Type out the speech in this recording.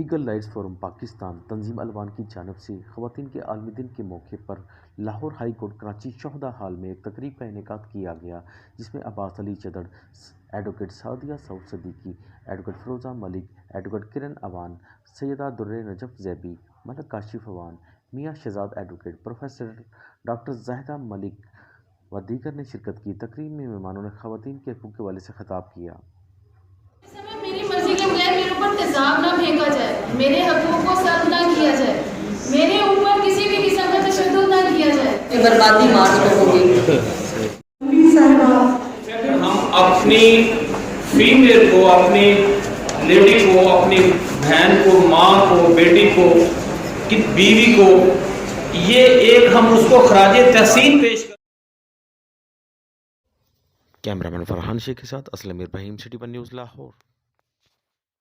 Legal rights forum Pakistan تنظیم الوان کی جانب سے خواتین کے عالمی دن کے موقع پر لاہور ہائی کورٹ کراچی شہدا ہال میں ایک تقریب کا انعقاد کیا گیا، جس میں Abbas Ali Chadar, advocate Sadia Saud Siddiqui, advocate Feroza Malik, advocate Kiran Awan, Syeda Dur-e Najaf Zebi, Malik Kashif Awan, Mian Shahzad advocate, professor doctor Zahida Malik و دیگر نے شرکت کی۔ تقریب میں مہمانوں نے خواتین کے حقوق کے حوالے سے خطاب کیا۔ میری مرضی کے بغیر میرے اوپر تیزاب نہ پھینکا جائے، میرے حقوق کو سلب نہ کیا جائے، میرے اوپر کسی بھی قسم کا تشدد نہ کیا جائے۔ بربادی مارچ ہوگی۔ ہم اپنی فیمیل کو، اپنی لیڈی کو، اپنی بہن کو، ماں کو، بیٹی کو، بیوی کو، یہ ایک ہم اس کو خراج تحسین پیش کریں۔ کیمرہ مین فرحان شیخ کے ساتھ اسلم میر بہیم، سٹی ون نیوز لاہور۔